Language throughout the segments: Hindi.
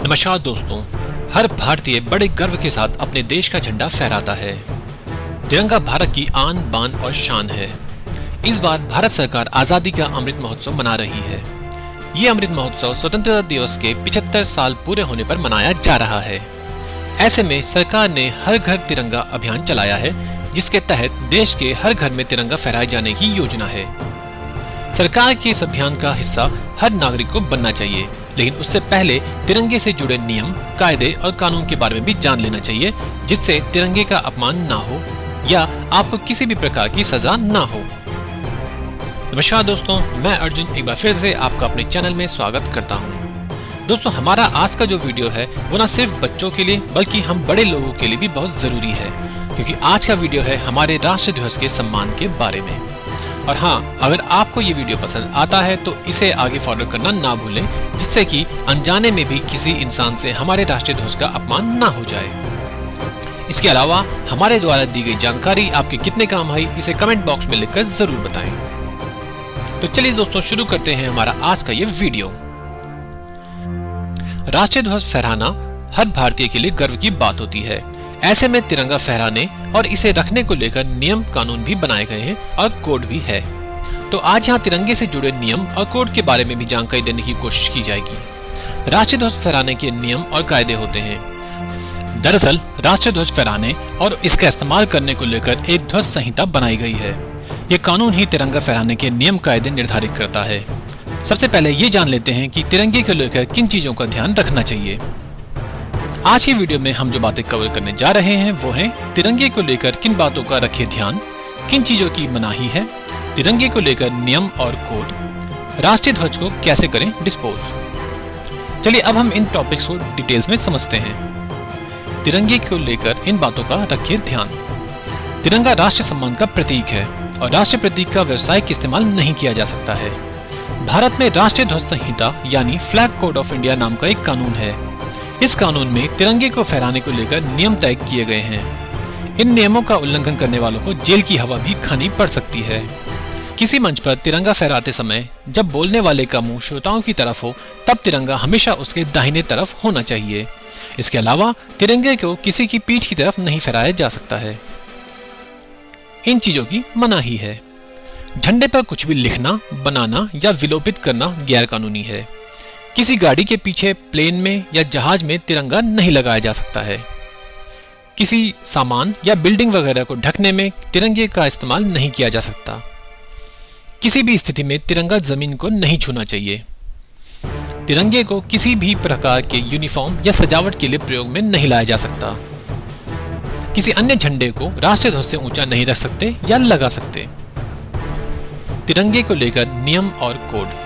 नमस्कार दोस्तों, हर भारतीय बड़े गर्व के साथ अपने देश का झंडा फहराता है। तिरंगा भारत की आन बान और शान है। इस बार भारत सरकार आजादी का अमृत महोत्सव मना रही है। ये अमृत महोत्सव स्वतंत्रता दिवस के 75 साल पूरे होने पर मनाया जा रहा है। ऐसे में सरकार ने हर घर तिरंगा अभियान चलाया है, जिसके तहत देश के हर घर में तिरंगा फहराए जाने की योजना है। सरकार के इस अभियान का हिस्सा हर नागरिक को बनना चाहिए, लेकिन उससे पहले तिरंगे से जुड़े नियम, कायदे और कानून के बारे में भी जान लेना चाहिए, जिससे तिरंगे का अपमान ना हो या आपको किसी भी प्रकार की सजा ना हो। नमस्कार दोस्तों, मैं अर्जुन एक बार फिर से आपका अपने चैनल में स्वागत करता हूं। दोस्तों, हमारा आज का जो वीडियो है वो न सिर्फ बच्चों के लिए बल्कि हम बड़े लोगों के लिए भी बहुत जरूरी है, क्योंकि आज का वीडियो है हमारे राष्ट्र ध्वज के सम्मान के बारे में। और हाँ, अगर आपको ये वीडियो पसंद आता है तो इसे आगे फॉरवर्ड करना ना भूलें, जिससे कि अनजाने में भी किसी इंसान से हमारे राष्ट्रीय ध्वज का अपमान ना हो जाए। इसके अलावा हमारे द्वारा दी गई जानकारी आपके कितने काम आई, इसे कमेंट बॉक्स में लिखकर जरूर बताएं। तो चलिए दोस्तों, शुरू करते हैं हमारा आज का ये वीडियो। राष्ट्रीय ध्वज फहराना हर भारतीय के लिए गर्व की बात होती है। ऐसे में तिरंगा फहराने और इसे रखने को लेकर नियम कानून भी बनाए गए हैं और कोड भी है। तो आज यहाँ तिरंगे से जुड़े नियम और कोड के बारे में भी जानकारी देने की कोशिश की जाएगी। राष्ट्रीय ध्वज फहराने के नियम और कायदे होते हैं। दरअसल राष्ट्रीय ध्वज फहराने और इसका इस्तेमाल करने को लेकर एक ध्वज संहिता बनाई गई है। ये कानून ही तिरंगा फहराने के नियम कायदे निर्धारित करता है। सबसे पहले ये जान लेते हैं कि तिरंगे को लेकर किन चीजों का ध्यान रखना चाहिए। आज की वीडियो में हम जो बातें कवर करने जा रहे हैं वो हैं तिरंगे को लेकर किन बातों का रखें ध्यान, किन चीजों की मनाही है, तिरंगे को लेकर नियम और कोड, राष्ट्रीय ध्वज को कैसे करें डिस्पोज। चलिए अब हम इन टॉपिक्स को डिटेल्स में समझते हैं। तिरंगे को लेकर इन बातों का रखिए ध्यान। तिरंगा राष्ट्रीय सम्मान का प्रतीक है और राष्ट्रीय प्रतीक का व्यावसायिक इस्तेमाल नहीं किया जा सकता है। भारत में राष्ट्रीय ध्वज संहिता यानी फ्लैग कोड ऑफ इंडिया नाम का एक कानून है। इस कानून में तिरंगे को फहराने को लेकर नियम तय किए गए हैं। इन नियमों का उल्लंघन करने वालों को जेल की हवा भी खानी पड़ सकती है। किसी मंच पर तिरंगा फहराते समय जब बोलने वाले का मुंह श्रोताओं की तरफ हो, तब तिरंगा हमेशा उसके दाहिने तरफ होना चाहिए। इसके अलावा तिरंगे को किसी की पीठ की तरफ नहीं फहराया जा सकता है। इन चीजों की मनाही है। झंडे पर कुछ भी लिखना, बनाना या विलोपित करना गैर कानूनी है। किसी गाड़ी के पीछे, प्लेन में या जहाज में तिरंगा नहीं लगाया जा सकता है। किसी सामान या बिल्डिंग वगैरह को ढकने में तिरंगे का इस्तेमाल नहीं किया जा सकता। किसी भी स्थिति में तिरंगा जमीन को नहीं छूना चाहिए। तिरंगे को किसी भी प्रकार के यूनिफॉर्म या सजावट के लिए प्रयोग में नहीं लाया जा सकता। किसी अन्य झंडे को राष्ट्रीय ध्वज से ऊंचा नहीं रख सकते या लगा सकते। तिरंगे को लेकर नियम और कोड।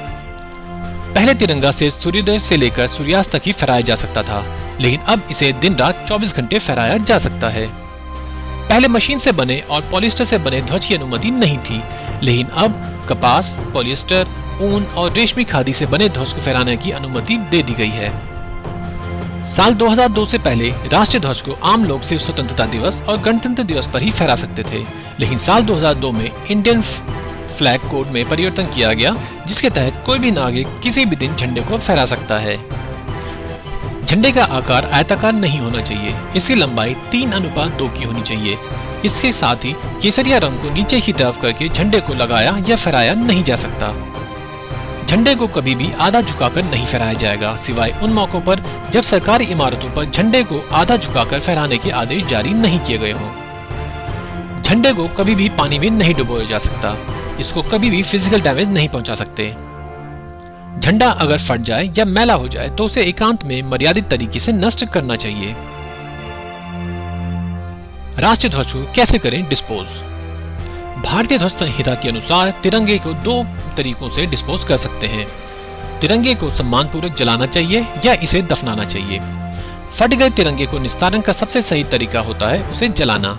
पहले तिरंगा से सूर्योदय से लेकर सूर्यास्त तक ही फहराया जा सकता था, लेकिन अब इसे दिन रात 24 घंटे फहराया जा सकता है। पहले मशीन से बने और पॉलिएस्टर से बने ध्वज की अनुमति नहीं थी, लेकिन अब कपास, पॉलिएस्टर, ऊन और रेशमी खादी से बने ध्वज को फहराने की अनुमति दे दी गई है। साल 2002 से पहले राष्ट्रीय ध्वज को आम लोग सिर्फ स्वतंत्रता दिवस और गणतंत्र दिवस पर ही फहरा सकते थे, लेकिन साल 2002 में इंडियन फ्लैग कोड में परिवर्तन किया गया, जिसके तहत कोई भी नागरिक किसी भी दिन झंडे को फहरा सकता है। झंडे का आकार आयताकार नहीं होना चाहिए। इसकी लंबाई 3:2 की होनी चाहिए। इसके साथ ही केसरिया रंग को नीचे की तरफ करके झंडे को लगाया या फहराया नहीं जा सकता। झंडे को कभी भी आधा झुकाकर नहीं फहराया जाएगा, सिवाय उन मौकों पर जब सरकारी इमारतों पर झंडे को आधा झुकाकर फहराने के आदेश जारी नहीं किए गए हों। झंडे को कभी भी पानी में नहीं डुबोया जा सकता। इसको कभी भी फिजिकल डैमेज नहीं पहुंचा सकते। झंडा अगर फट जाए या मैला हो जाए तो उसे एकांत में मर्यादित तरीके से नष्ट करना चाहिए। राष्ट्रीय ध्वज को कैसे करें डिस्पोज। भारतीय ध्वज संहिता के अनुसार तिरंगे को 2 तरीकों से डिस्पोज कर सकते हैं। तिरंगे को सम्मानपूर्वक जलाना चाहिए या इसे दफनाना चाहिए। फट गए तिरंगे को निस्तारण का सबसे सही तरीका होता है उसे जलाना।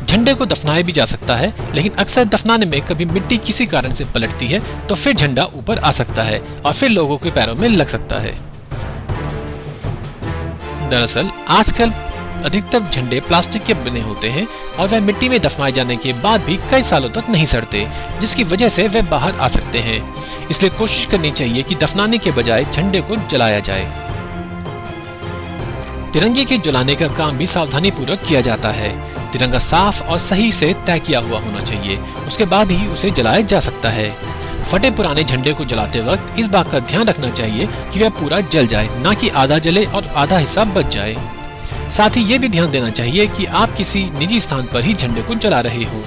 झंडे को दफनाया भी जा सकता है, लेकिन अक्सर दफनाने में कभी मिट्टी किसी कारण से पलटती है तो फिर झंडा ऊपर आ सकता है और फिर लोगों के पैरों में लग सकता है। दरअसल आजकल अधिकतर झंडे प्लास्टिक के बने होते हैं और वह मिट्टी में दफनाए जाने के बाद भी कई सालों तक नहीं सड़ते, जिसकी वजह से वे बाहर आ सकते हैं। इसलिए कोशिश करनी चाहिए कि दफनाने के बजाय झंडे को जलाया जाए। तिरंगे के जलाने का काम भी सावधानी पूर्वक किया जाता है। तिरंगा साफ और सही से तय किया हुआ होना चाहिए, उसके बाद ही उसे जलाया जा सकता है। फटे पुराने झंडे को जलाते वक्त इस बात का ध्यान रखना चाहिए कि वह पूरा जल जाए, न कि आधा जले और आधा हिस्सा बच जाए। साथ ही ये भी ध्यान देना चाहिए कि आप किसी निजी स्थान पर ही झंडे को जला रहे हो।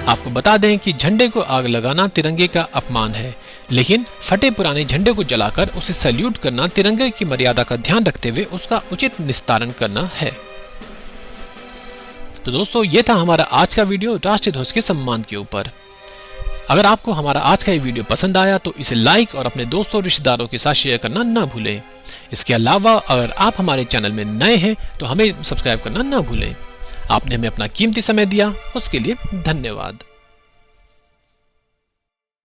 आपको बता दें कि झंडे को आग लगाना तिरंगे का अपमान है, लेकिन फटे पुराने झंडे को जलाकर उसे सैल्यूट करना तिरंगे की मर्यादा का ध्यान रखते हुए उसका उचित निस्तारण करना है। तो दोस्तों, ये था हमारा आज का वीडियो राष्ट्रीय ध्वज के सम्मान के ऊपर। अगर आपको हमारा आज का ये वीडियो पसंद आया तो इसे लाइक और अपने दोस्तों और रिश्तेदारों के साथ शेयर करना ना भूलें। इसके अलावा अगर आप हमारे चैनल में नए हैं तो हमें सब्सक्राइब करना ना भूलें। आपने हमें अपना कीमती समय दिया, उसके लिए धन्यवाद।